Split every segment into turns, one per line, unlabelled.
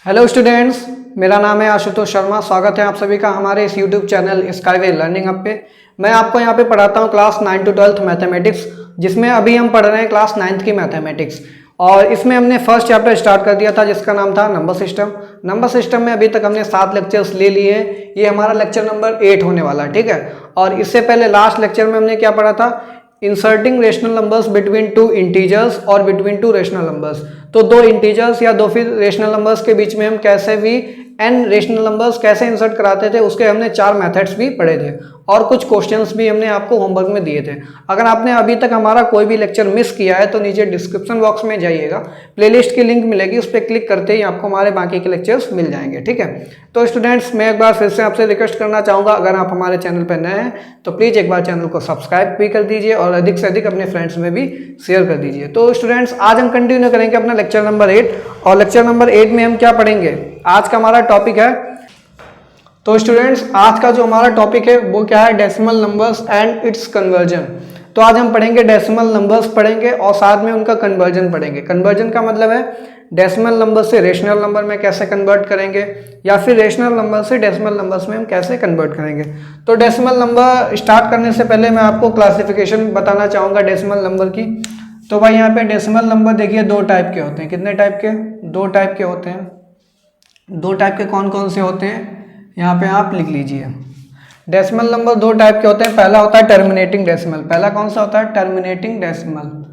Hello students, मेरा नाम है आशुतोष शर्मा। स्वागत है आप सभी का हमारे इस YouTube channel skyway learning hub पे। मैं आपको यहाँ पे पढ़ाता हूँ क्लास 9 to 12 मैथमेटिक्स, जिसमें अभी हम पढ़ रहे हैं क्लास 9th की मैथमेटिक्स। और इसमें हमने फर्स्ट चैप्टर स्टार्ट कर दिया था जिसका नाम था नंबर सिस्टम। नंबर सिस्टम में अभी तक हमने 7 लेक्चर्स ले लिए हैं। ये हमारा लेक्चर नंबर 8 होने वाला है, ठीक है। और इससे पहले लास्ट लेक्चर में हमने क्या पढ़ा था? Inserting rational numbers between two integers और बिटवीन टू रेशनल नंबर्स। तो दो इंटीजर्स या दो फिर रेशनल नंबर्स के बीच में हम कैसे भी एन रेशनल नंबर्स कैसे इंसर्ट कराते थे, उसके हमने 4 मेथड्स भी पढ़े थे और कुछ क्वेश्चंस भी हमने आपको होमवर्क में दिए थे। अगर आपने अभी तक हमारा कोई भी लेक्चर मिस किया है तो नीचे डिस्क्रिप्शन बॉक्स में जाइएगा, प्लेलिस्ट की लिंक मिलेगी, उस पर क्लिक करते ही आपको हमारे बाकी के लेक्चर्स मिल जाएंगे, ठीक है। तो स्टूडेंट्स, मैं एक बार फिर से आपसे रिक्वेस्ट करना चाहूँगा, अगर आप हमारे चैनल पर नए हैं तो प्लीज़ एक बार चैनल को सब्सक्राइब भी कर दीजिए और अधिक से अधिक अपने फ्रेंड्स में भी शेयर कर दीजिए। तो स्टूडेंट्स, आज हम कंटिन्यू करेंगे अपना लेक्चर नंबर 8 और लेक्चर नंबर 8 में हम क्या पढ़ेंगे? आज का हमारा टॉपिक है, तो स्टूडेंट्स आज का जो हमारा टॉपिक है वो क्या है? Decimal numbers and it's conversion. तो आज हम पढ़ेंगे डेसिमल नंबर्स पढ़ेंगे और साथ में उनका कन्वर्जन पढ़ेंगे। कन्वर्जन का मतलब है डेसिमल नंबर से रेशनल नंबर में कैसे कन्वर्ट करेंगे या फिर रेशनल नंबर से डेसिमल नंबर्स में हम कैसे कन्वर्ट करेंगे। तो डेसिमल नंबर स्टार्ट करने से पहले मैं आपको क्लासिफिकेशन बताना चाहूँगा डेसिमल नंबर की। तो भाई यहाँ पे डेसिमल नंबर देखिए 2 टाइप के होते हैं। कितने टाइप के? 2 टाइप के होते हैं। 2 टाइप के कौन कौन से होते हैं यहाँ पे आप लिख लीजिए। डेसिमल नंबर 2 टाइप के होते हैं। पहला होता है टर्मिनेटिंग डेसिमल। पहला कौन सा होता है? Terminating decimal.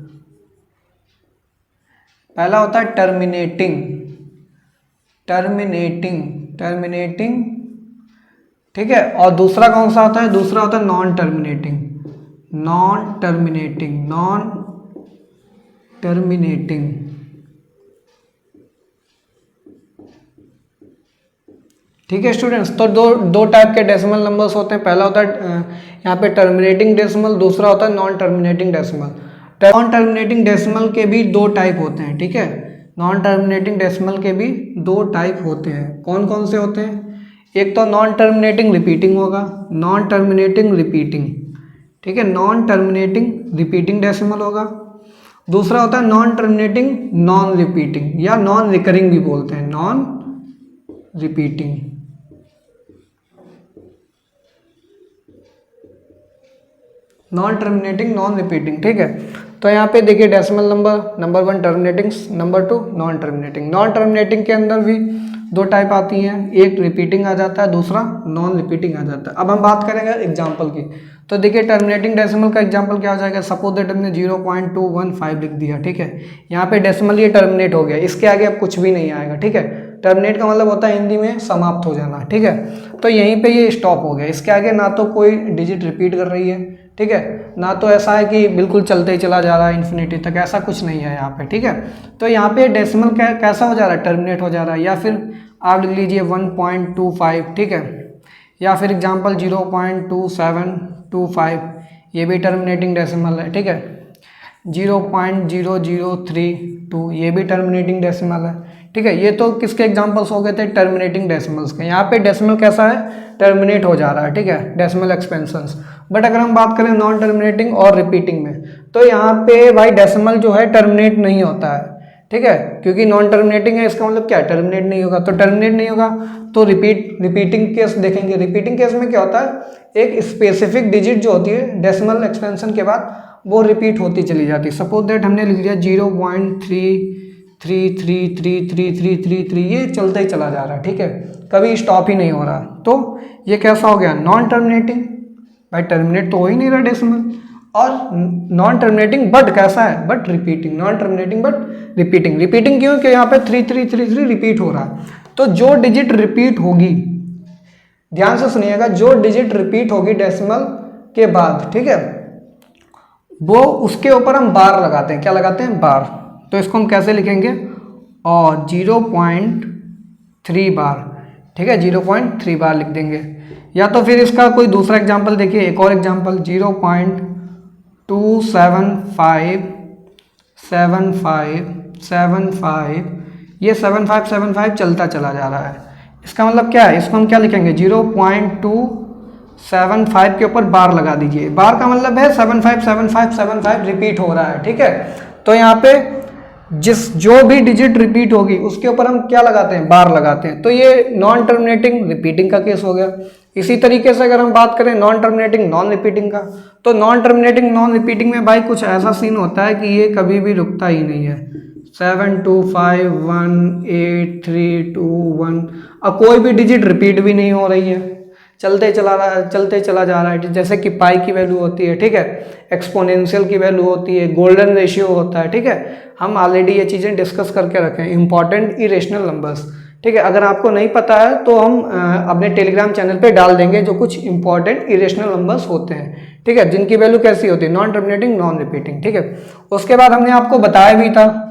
पहला होता है टर्मिनेटिंग, ठीक है। और दूसरा कौन सा होता है? दूसरा होता है नॉन टर्मिनेटिंग। ठीक है स्टूडेंट्स। तो दो टाइप के डेसिमल नंबर्स होते हैं। पहला होता है यहाँ पे टर्मिनेटिंग डेसिमल, दूसरा होता है non terminating decimal. Non terminating decimal के भी 2 टाइप होते हैं, ठीक है। नॉन टर्मिनेटिंग डेसिमल के भी 2 टाइप होते हैं। कौन कौन से होते हैं? एक तो नॉन टर्मिनेटिंग रिपीटिंग होगा, नॉन टर्मिनेटिंग रिपीटिंग, ठीक है। नॉन टर्मिनेटिंग रिपीटिंग डेसिमल होगा। दूसरा होता है नॉन टर्मिनेटिंग नॉन रिपीटिंग या नॉन रिकरिंग भी बोलते हैं, non repeating. Non terminating non repeating, ठीक है। तो यहाँ पे देखिए decimal number 1 terminating, number 2 non terminating. Non terminating के अंदर भी 2 टाइप आती हैं, एक रिपीटिंग आ जाता है, दूसरा नॉन रिपीटिंग आ जाता है। अब हम बात करेंगे एग्जाम्पल की। तो देखिए टर्मिनेटिंग डेसिमल का एग्जाम्पल क्या हो जाएगा? सपोज दैट हमने 0.215 लिख दिया, ठीक है। यहाँ पे डेसिमल ये टर्मिनेट हो गया, इसके आगे अब कुछ भी नहीं आएगा, ठीक है। टर्मिनेट का मतलब होता है हिंदी में समाप्त हो जाना, ठीक है। तो यहीं पे ये स्टॉप हो गया, इसके आगे ना तो कोई डिजिट रिपीट कर रही है, ठीक है, ना तो ऐसा है कि बिल्कुल चलते ही चला जा रहा है इन्फिनिटी तक, ऐसा कुछ नहीं है यहाँ पे, ठीक है। तो यहाँ पे डेसिमल कैसा हो जा रहा है? टर्मिनेट हो जा रहा है। या फिर आप लिख लीजिए 1.25, ठीक है। या फिर एग्जाम्पल 0.2725, ये भी टर्मिनेटिंग डेसिमल है, ठीक है। 0.0032, ये भी टर्मिनेटिंग डेसिमल है, ठीक है। ये तो किसके एग्जांपल्स हो गए थे? टर्मिनेटिंग डेसिमल्स के। यहाँ पे डेसिमल कैसा है? टर्मिनेट हो जा रहा है, ठीक है, डेसिमल एक्सपेंशंस। बट अगर हम बात करें नॉन टर्मिनेटिंग और रिपीटिंग में, तो यहाँ पे भाई डेसिमल जो है टर्मिनेट नहीं होता है, ठीक है, क्योंकि नॉन टर्मिनेटिंग है, इसका मतलब क्या है? टर्मिनेट नहीं होगा। तो टर्मिनेट नहीं होगा तो रिपीटिंग केस देखेंगे। रिपीटिंग केस में क्या होता है? एक स्पेसिफिक डिजिट जो होती है डेसिमल एक्सपेंशन के बाद वो रिपीट होती चली जाती है। सपोज दैट हमने लिख दिया 0.33333333, ये चलता ही चला जा रहा है, ठीक है, कभी स्टॉप ही नहीं हो रहा। तो ये कैसा हो गया? Non terminating. भाई टर्मिनेट तो हो ही नहीं रहा डेसिमल। और नॉन टर्मिनेटिंग बट कैसा है? But repeating. Non terminating but repeating. Repeating क्यों? कि यहाँ पे 3333 रिपीट हो रहा है। तो जो डिजिट रिपीट होगी, ध्यान से सुनिएगा, जो डिजिट रिपीट होगी डेसिमल के बाद, ठीक है, वो उसके ऊपर हम बार लगाते हैं। क्या लगाते हैं? बार। तो इसको हम कैसे लिखेंगे? और 0.3 बार, ठीक है, 0.3 बार लिख देंगे। या तो फिर इसका कोई दूसरा एग्जांपल देखिए, एक और एग्जांपल 0.27575, ये 7575 चलता चला जा रहा है। इसका मतलब क्या है? इसको हम क्या लिखेंगे? 0.275 के ऊपर बार लगा दीजिए। बार का मतलब है 757575 रिपीट हो रहा है, ठीक है। तो यहाँ पे जो भी डिजिट रिपीट होगी उसके ऊपर हम क्या लगाते हैं, बार लगाते हैं। तो ये नॉन टर्मिनेटिंग रिपीटिंग का केस हो गया। इसी तरीके से अगर हम बात करें नॉन टर्मिनेटिंग नॉन रिपीटिंग का, तो नॉन टर्मिनेटिंग नॉन रिपीटिंग में भाई कुछ ऐसा सीन होता है कि ये कभी भी रुकता ही नहीं है। 7 2 5 1 8 3 2 1, अब कोई भी डिजिट रिपीट भी नहीं हो रही है, चलते चला जा रहा है। जैसे कि पाई की वैल्यू होती है, ठीक है, एक्सपोनेंशियल की वैल्यू होती है, गोल्डन रेशियो होता है, ठीक है। हम ऑलरेडी ये चीज़ें डिस्कस करके रखे हैं, इंपॉर्टेंट इरेशनल नंबर्स, ठीक है। अगर आपको नहीं पता है तो हम अपने टेलीग्राम चैनल पे डाल देंगे जो कुछ इंपॉर्टेंट इरेशनल नंबर्स होते हैं, ठीक है, जिनकी वैल्यू कैसी होती है, नॉन टर्मिनेटिंग नॉन रिपीटिंग, ठीक है। उसके बाद हमने आपको बताया भी था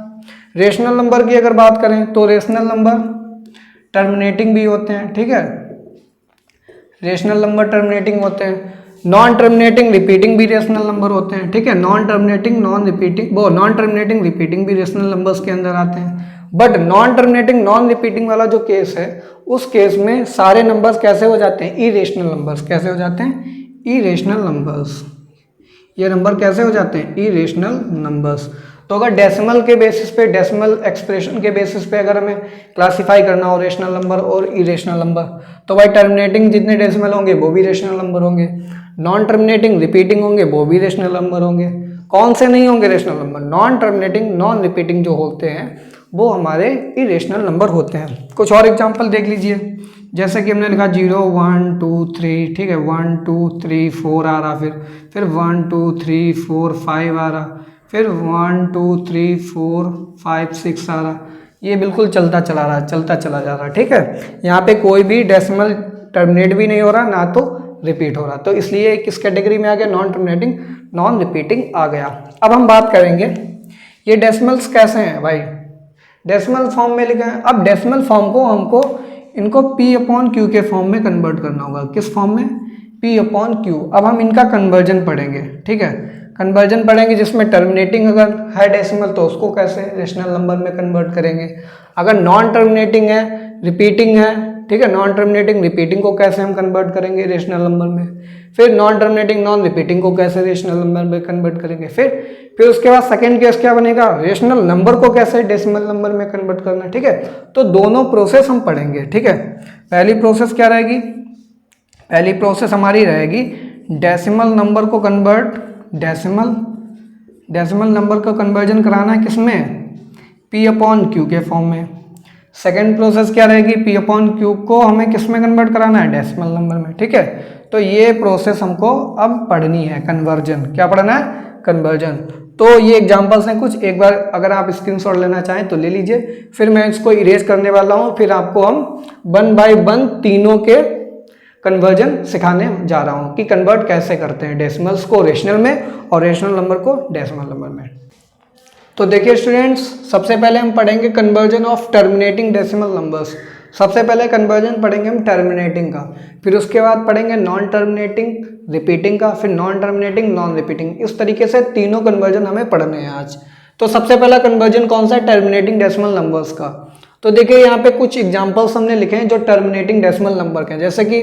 रेशनल नंबर की अगर बात करें तो रेशनल नंबर टर्मिनेटिंग भी होते हैं, ठीक है, रेशनल नंबर टर्मिनेटिंग होते हैं। नॉन टर्मिनेटिंग रिपीटिंग भी रेशनल नंबर होते हैं, ठीक है, नॉन टर्मिनेटिंग नॉन रिपीटिंग वो नॉन टर्मिनेटिंग रिपीटिंग भी रेशनल नंबर्स के अंदर आते हैं। But non terminating non repeating वाला जो केस है, उस केस में सारे नंबर्स कैसे हो जाते हैं, इरेशनल नंबर्स। कैसे हो जाते हैं, इरेशनल नंबर्स। ये नंबर कैसे हो जाते हैं, इरेशनल नंबर्स। तो अगर डेसिमल के बेसिस पे, डेसिमल एक्सप्रेशन के बेसिस पे अगर हमें क्लासिफाई करना हो रेशनल नंबर और इरेशनल नंबर, तो भाई टर्मिनेटिंग जितने डेसिमल होंगे वो भी रेशनल नंबर होंगे, नॉन टर्मिनेटिंग रिपीटिंग होंगे वो भी रेशनल नंबर होंगे। कौन से नहीं होंगे rational number, non terminating non repeating जो होते हैं वो हमारे इरेशनल नंबर होते हैं। कुछ और एग्जाम्पल देख लीजिए, जैसे कि हमने लिखा 0 1 2 3, ठीक है, 1 2 3 4 आ रहा, फिर 1 2 3 4 5 आ रहा, फिर 1 2 3 4 5 6 आ रहा। ये बिल्कुल चलता चला रहा, चलता चला जा रहा, ठीक है। यहाँ पे कोई भी डेसिमल टर्मिनेट भी नहीं हो रहा, ना तो रिपीट हो रहा, तो इसलिए किस कैटेगरी में आ गया, नॉन टर्मिनेटिंग नॉन रिपीटिंग आ गया। अब हम बात करेंगे ये डेसिमल्स कैसे हैं भाई, डेसिमल फॉर्म में लिखा है। अब डेसिमल फॉर्म को हमको इनको P/Q के फॉर्म में कन्वर्ट करना होगा। किस फॉर्म में, P/Q। अब हम इनका कन्वर्जन पढ़ेंगे, ठीक है, कन्वर्जन पढ़ेंगे, जिसमें टर्मिनेटिंग अगर है डेसिमल तो उसको कैसे रेशनल नंबर में कन्वर्ट करेंगे, अगर नॉन टर्मिनेटिंग है रिपीटिंग है, ठीक है, नॉन टर्मिनेटिंग रिपीटिंग को कैसे हम कन्वर्ट करेंगे रेशनल नंबर में, फिर नॉन टर्मिनेटिंग नॉन रिपीटिंग को कैसे रेशनल नंबर में कन्वर्ट करेंगे, फिर उसके बाद सेकंड केस क्या बनेगा, रेशनल नंबर को कैसे डेसिमल नंबर में कन्वर्ट करना, ठीक है। तो दोनों प्रोसेस हम पढ़ेंगे, ठीक है। पहली प्रोसेस क्या रहेगी, पहली प्रोसेस हमारी रहेगी डेसिमल नंबर को कन्वर्ट, डेसिमल नंबर का कन्वर्जन कराना है किसमें, P/Q के फॉर्म में। सेकेंड प्रोसेस क्या रहेगी, P/Q को हमें किस में कन्वर्ट कराना है, डेसिमल नंबर में, ठीक है। तो ये प्रोसेस हमको अब पढ़नी है, कन्वर्जन। क्या पढ़ना है, कन्वर्जन। तो ये एग्जांपल्स हैं कुछ, एक बार अगर आप स्क्रीनशॉट लेना चाहें तो ले लीजिए, फिर मैं इसको इरेज करने वाला हूँ, फिर आपको हम 1 बाय 1 तीनों के कन्वर्जन सिखाने जा रहा हूँ कि कन्वर्ट कैसे करते हैं डेसिमल्स को रेशनल में और रेशनल नंबर को डेसिमल नंबर में। तो देखिए स्टूडेंट्स, सबसे पहले हम पढ़ेंगे conversion of terminating decimal numbers. सबसे पहले कन्वर्जन पढ़ेंगे हम टर्मिनेटिंग का, फिर उसके बाद पढ़ेंगे नॉन टर्मिनेटिंग रिपीटिंग का, फिर नॉन टर्मिनेटिंग नॉन रिपीटिंग। इस तरीके से तीनों कन्वर्जन हमें पढ़ने हैं आज। तो सबसे पहला कन्वर्जन कौन सा है, टर्मिनेटिंग डेसिमल नंबर्स का। तो देखिए यहाँ पे कुछ एग्जाम्पल्स हमने लिखे हैं जो टर्मिनेटिंग डेसिमल नंबर के हैं, जैसे कि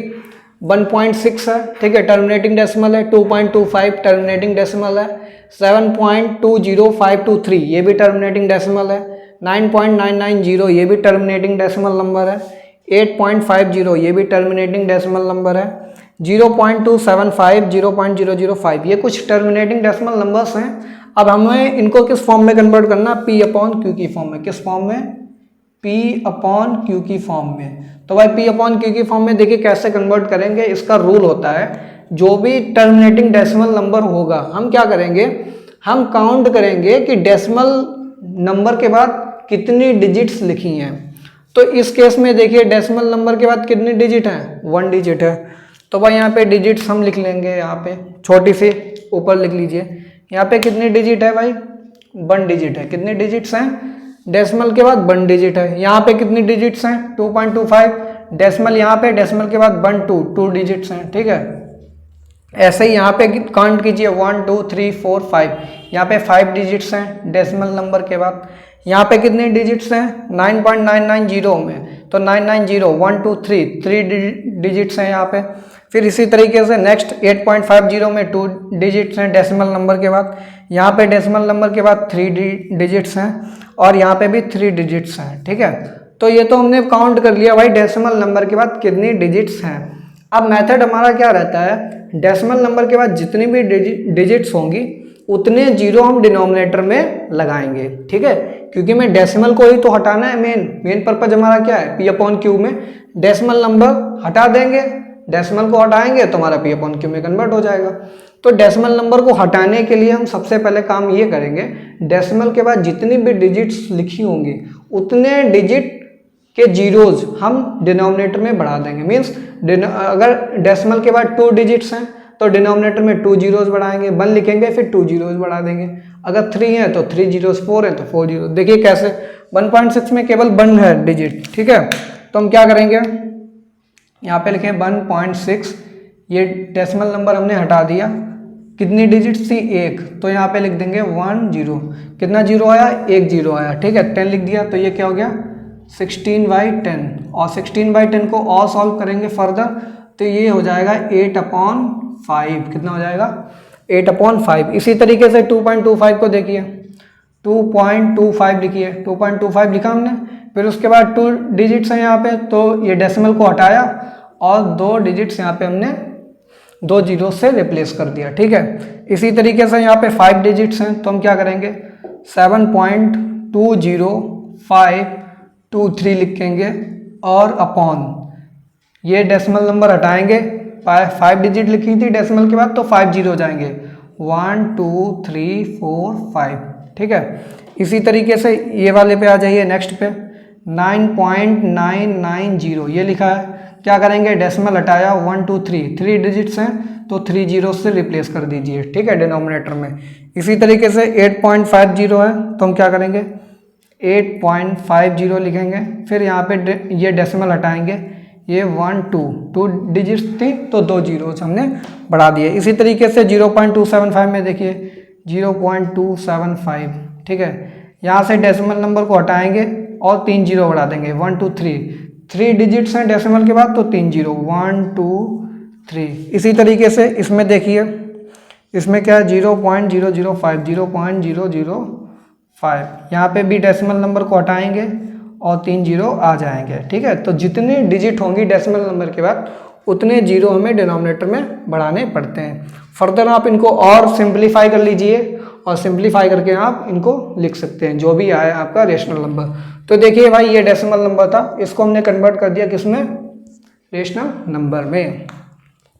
1.6 है, ठीक है, टर्मिनेटिंग डेसिमल है, 2.25 टर्मिनेटिंग डेसिमल है, 7.20523 ये भी टर्मिनेटिंग डेसिमल है, 9.990 ये भी टर्मिनेटिंग डेसिमल नंबर है, 8.50 ये भी टर्मिनेटिंग डेसिमल नंबर है, 0.275 0.005 ये कुछ टर्मिनेटिंग डेसिमल नंबर्स हैं। अब हमें इनको किस फॉर्म में कन्वर्ट करना, P/Q की फॉर्म में। किस फॉर्म में, P/Q की फॉर्म में। तो भाई P/Q की फॉर्म में देखिए कैसे कन्वर्ट करेंगे, इसका रूल होता है, जो भी टर्मिनेटिंग डेसिमल नंबर होगा हम क्या करेंगे, हम काउंट करेंगे कि डेसिमल नंबर के बाद कितनी डिजिट्स लिखी हैं। तो इस केस में देखिए डेसिमल नंबर के बाद कितनी डिजिट है, 1 डिजिट है। तो भाई यहाँ पे डिजिट्स हम लिख लेंगे, यहाँ पे छोटी सी ऊपर लिख लीजिए, यहाँ पे कितनी डिजिट है भाई, 1 डिजिट है। कितनी डिजिट्स हैं, डेसिमल के बाद 1 डिजिट है। यहाँ पे कितनी डिजिट्स हैं, 2.25 डेसिमल, यहाँ पे डेसिमल के बाद 1 2 डिजिट्स हैं, ठीक है। ऐसे ही यहाँ पे काउंट कीजिए 1 2 3 4 5, यहाँ पे 5 डिजिट्स हैं डेसिमल नंबर के बाद। यहाँ पे कितनी डिजिट्स हैं, 9.990 में, तो 990 1 2 3 डिजिट्स हैं यहाँ पे। फिर इसी तरीके से नेक्स्ट 8.50 में 2 डिजिट्स हैं डेसिमल नंबर के बाद। यहाँ पे डेसिमल नंबर के बाद 3 डिजिट्स हैं। और यहाँ पे भी 3 डिजिट्स हैं, ठीक है। तो ये तो हमने काउंट कर लिया भाई डेसिमल नंबर के बाद कितनी डिजिट्स हैं। अब मेथड हमारा क्या रहता है, डेसिमल नंबर के बाद जितनी भी डिजिट्स होंगी उतने जीरो हम डिनोमिनेटर में लगाएंगे, ठीक है। क्योंकि मैं डेसिमल को ही तो हटाना है, मेन पर्पज हमारा क्या है, पी अपॉन क्यू में डेसिमल नंबर हटा देंगे, डेसिमल को हटाएंगे तो हमारा पी अपॉन क्यू में कन्वर्ट हो जाएगा। तो डेसिमल नंबर को हटाने के लिए हम सबसे पहले काम ये करेंगे, डेसिमल के बाद जितनी भी डिजिट्स लिखी होंगी उतने डिजिट के जीरोज हम डिनोमिनेटर में बढ़ा देंगे। मीन्स अगर डेसिमल के बाद 2 डिजिट्स हैं तो डिनोमिनेटर में 2 जीरोज बढ़ाएंगे, 1 लिखेंगे फिर 2 जीरोज बढ़ा देंगे। अगर 3 है तो 3 जीरोज, 4 है तो 4 जीरो। देखिए कैसे 1.6 में केवल 1 है डिजिट, ठीक है। तो हम क्या करेंगे, यहाँ पे लिखें 1.6, ये डेसिमल नंबर हमने हटा दिया, कितनी डिजिट्स थी 1, तो यहाँ पे लिख देंगे 1 0। कितना जीरो आया, 1 जीरो आया, ठीक है। 10 लिख दिया तो ये क्या हो गया 16/10, और 16/10 को और सॉल्व करेंगे फर्दर तो ये हो जाएगा 8/5। कितना हो जाएगा 8/5। इसी तरीके से 2.25 को देखिए, 2.25 लिखिए, 2.25 लिखा हमने, फिर उसके बाद 2 डिजिट्स हैं यहाँ पे तो ये डेसिमल को हटाया और 2 डिजिट्स यहाँ पे हमने 2 जीरो से रिप्लेस कर दिया, ठीक है। इसी तरीके से यहाँ पे 5 डिजिट्स हैं तो हम क्या करेंगे 7.20523 लिखेंगे और अपॉन ये डेसिमल नंबर हटाएंगे, 5 डिजिट लिखी थी डेसिमल के बाद तो 5 जीरो जाएंगे, 1 2 3 4 5, ठीक है। इसी तरीके से ये वाले पे आ जाइए, नेक्स्ट पे 9.990 ये लिखा है, क्या करेंगे डेसिमल हटाया 1 2 3 डिजिट्स हैं तो 3 जीरो से रिप्लेस कर दीजिए, ठीक है, डिनोमिनेटर में। इसी तरीके से 8.50 है तो हम क्या करेंगे 8.50 लिखेंगे, फिर यहाँ पे ये डेसिमल हटाएंगे, ये 1 2 डिजिट्स थी तो 2 जीरो हमने बढ़ा दिए। इसी तरीके से 0.275 में देखिए 0.275, ठीक है। यहाँ से डेसिमल नंबर को हटाएंगे और 3 जीरो बढ़ा देंगे, 1 2 3 डिजिट्स हैं डेसिमल के बाद तो 3 जीरो, 1 2 3। इसी तरीके से इसमें देखिए, इसमें क्या है 0.005 यहाँ पे भी डेसिमल नंबर को हटाएंगे और 3 जीरो आ जाएंगे, ठीक है। तो जितनी डिजिट होंगी डेसिमल नंबर के बाद उतने जीरो हमें डिनोमिनेटर में बढ़ाने पड़ते हैं। फर्दर आप इनको और सिंप्लीफाई कर लीजिए और सिंप्लीफाई करके आप इनको लिख सकते हैं जो भी आए आपका रेशनल नंबर। तो देखिए भाई ये डेसिमल नंबर था, इसको हमने कन्वर्ट कर दिया किसमें, रेशनल नंबर में।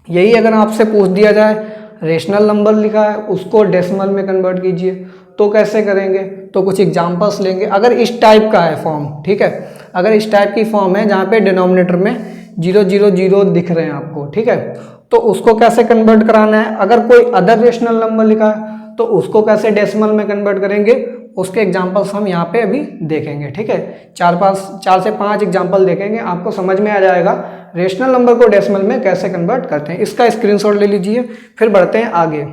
यही अगर आपसे पूछ दिया जाए रेशनल नंबर लिखा है उसको डेसिमल में कन्वर्ट कीजिए तो कैसे करेंगे, तो कुछ एग्जांपल्स लेंगे। अगर इस टाइप का है फॉर्म, ठीक है, अगर इस टाइप की फॉर्म है जहाँ पे डिनोमिनेटर में 0 0 0 दिख रहे हैं आपको, ठीक है, तो उसको कैसे कन्वर्ट कराना है। अगर कोई अदर रेशनल नंबर लिखा है तो उसको कैसे डेसिमल में कन्वर्ट करेंगे, उसके एग्जांपल्स हम यहाँ पे अभी देखेंगे, ठीक है। 4 से 5 एग्जांपल देखेंगे, आपको समझ में आ जाएगा रेशनल नंबर को डेसिमल में कैसे कन्वर्ट करते हैं। इसका स्क्रीनशॉट ले लीजिए, फिर बढ़ते हैं आगे।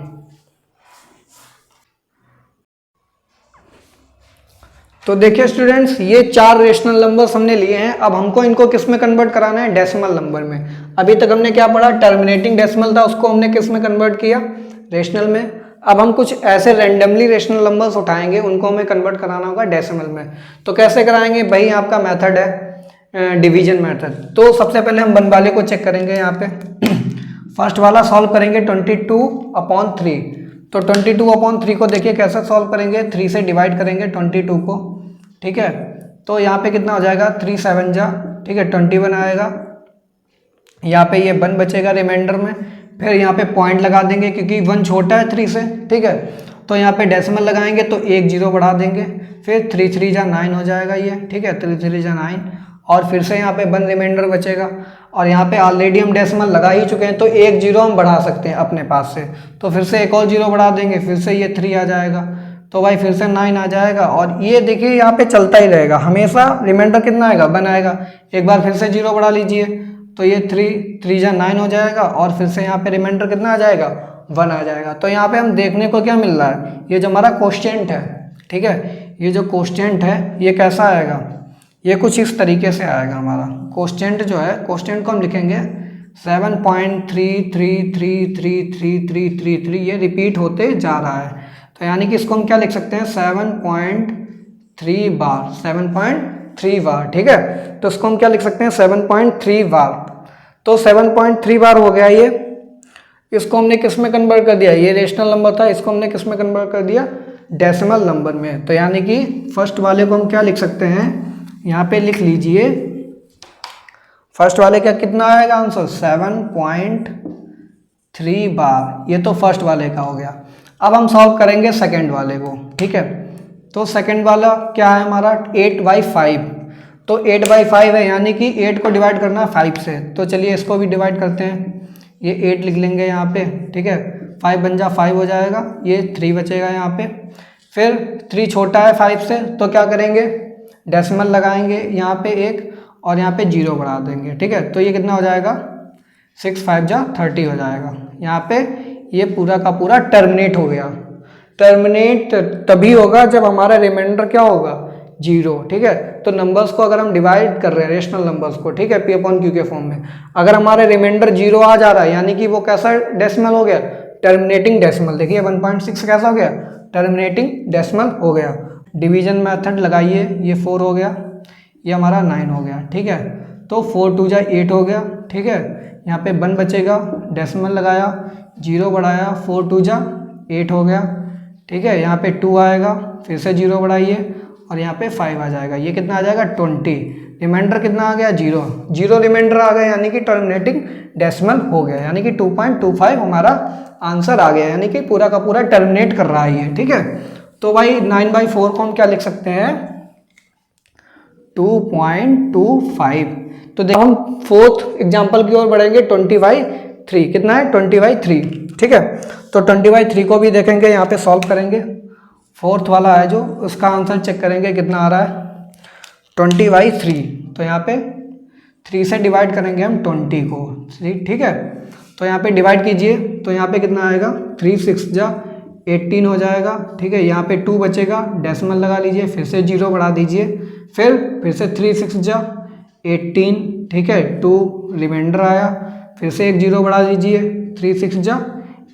तो देखिए स्टूडेंट्स, ये 4 रेशनल नंबर्स हमने लिए हैं, अब हमको इनको किस में कन्वर्ट कराना है, डेसिमल नंबर में। अभी तक हमने क्या पढ़ा, टर्मिनेटिंग डेसिमल था, उसको हमने किस में कन्वर्ट किया, रेशनल में। अब हम कुछ ऐसे रैंडमली रेशनल नंबर्स उठाएंगे, उनको हमें कन्वर्ट कराना होगा डेसिमल में। तो कैसे कराएंगे भाई, आपका मेथड है डिवीजन मेथड। तो सबसे पहले हम 1 वाले को चेक करेंगे, यहाँ पे फर्स्ट वाला सॉल्व करेंगे 22/3। तो 22/3 को देखिए कैसे सॉल्व करेंगे, 3 से डिवाइड करेंगे 22 को, ठीक है। तो यहाँ पे कितना हो जाएगा 3 7 जा, ठीक है, 21 आएगा। यहाँ पे ये 1 बचेगा रिमाइंडर में, फिर यहाँ पे पॉइंट लगा देंगे क्योंकि 1 छोटा है 3 से, ठीक है। तो यहाँ पे डेसिमल लगाएंगे तो 1 जीरो बढ़ा देंगे, फिर 3 3 जा 9 हो जाएगा ये, ठीक है, 3 3 जा 9, और फिर से यहाँ पे 1 रिमाइंडर बचेगा। और यहाँ पे ऑलरेडी हम डेसिमल लगा ही चुके हैं तो 1 जीरो हम बढ़ा सकते हैं अपने पास से, तो फिर से एक और जीरो बढ़ा देंगे, फिर से ये 3 आ जाएगा, तो भाई फिर से 9 आ जाएगा। और ये देखिए यहाँ पे चलता ही रहेगा, हमेशा रिमाइंडर कितना आएगा 1 आएगा। एक बार फिर से जीरो बढ़ा लीजिए तो ये 3 3 जा 9 हो जाएगा, और फिर से यहाँ पे रिमाइंडर कितना आ जाएगा 1 आ जाएगा। तो यहाँ पे हम देखने को क्या मिल रहा है, ये जो हमारा कोएफिशिएंट है, ठीक है, ये जो कोएफिशिएंट है ये कैसा आएगा, ये कुछ इस तरीके से आएगा हमारा कोएफिशिएंट जो है। कोएफिशिएंट को हम लिखेंगे 7.33333333, ये रिपीट होते जा रहा है। तो यानी कि इसको हम क्या लिख सकते हैं 7.33 3 बार, 7.3 बार। ठीक है, तो इसको हम क्या लिख सकते हैं, 7.3 बार। तो 7.3 बार हो गया ये। इसको हमने किस में कन्वर्ट कर दिया, ये रेशनल नंबर था, इसको हमने किस में कन्वर्ट कर दिया, डेसिमल नंबर में। तो यानी कि फर्स्ट वाले को हम क्या लिख सकते हैं, यहाँ पे लिख लीजिए, फर्स्ट वाले का कितना आएगा आंसर, 7.3 बार। ये तो फर्स्ट वाले का हो गया। अब हम सॉल्व करेंगे सेकंड वाले को। ठीक है, तो सेकंड वाला क्या है हमारा, 8/5। तो 8/5 है, यानी कि 8 को डिवाइड करना है 5 से। तो चलिए इसको भी डिवाइड करते हैं, ये 8 लिख लेंगे यहाँ पे। ठीक है, 5 बन जा 5 हो जाएगा, ये 3 बचेगा यहाँ पे। फिर 3 छोटा है 5 से, तो क्या करेंगे, डेसिमल लगाएंगे यहाँ पे 1 और यहाँ पे 0 बढ़ा देंगे। ठीक है, तो ये कितना हो जाएगा, 6 5 जा 30 हो जाएगा। यहाँ पे ये पूरा का पूरा टर्मिनेट हो गया। टर्मिनेट तभी होगा जब हमारा रिमाइंडर क्या होगा, 0। ठीक है, तो नंबर्स को अगर हम डिवाइड कर रहे हैं, रेशनल नंबर्स को, ठीक है, P/Q के फॉर्म में, अगर हमारे रिमाइंडर 0 आ जा रहा है, यानी कि वो कैसा डेसिमल हो गया, टर्मिनेटिंग डेसिमल। देखिए 1.6 कैसा हो गया, टर्मिनेटिंग डेसिमल हो गया। डिवीजन मेथड लगाइए, ये 4 हो गया, ये हमारा 9 हो गया। ठीक है, तो 4 2 जा 8 हो गया। ठीक है, यहाँ पे 1 बचेगा, डेसिमल लगाया, 0 बढ़ाया, 4 2 जा 8 हो गया। ठीक है, यहाँ पे 2 आएगा, फिर से 0 बढ़ाइए और यहाँ पे 5 आ जाएगा। ये कितना आ जाएगा, 20। रिमाइंडर कितना आ गया, 0 रिमाइंडर आ गया, यानी कि टर्मिनेटिंग डेसिमल हो गया, यानी कि 2.25 हमारा आंसर आ गया, यानी कि पूरा का पूरा टर्मिनेट कर रहा है ये। ठीक है, तो भाई 9/4 को हम क्या लिख सकते हैं, 2.25। तो देखो हम फोर्थ एग्जाम्पल की ओर बढ़ेंगे, 20/3। कितना है, 20/3। ठीक है, तो 20/3 को भी देखेंगे, यहाँ पे सॉल्व करेंगे। फोर्थ वाला है जो, उसका आंसर चेक करेंगे कितना आ रहा है, 20/3। तो यहाँ पे 3 से डिवाइड करेंगे हम 20 को। ठीक है, तो यहाँ पे डिवाइड कीजिए, तो यहाँ पे कितना आएगा, 3 6 जा 18 हो जाएगा। ठीक है, यहाँ पे 2 बचेगा, डेसिमल लगा लीजिए, फिर से 0 बढ़ा दीजिए, फिर से 3 6 जा 18। ठीक है, 2 रिमाइंडर आया, फिर से एक 0 बढ़ा दीजिए, 3 6 जा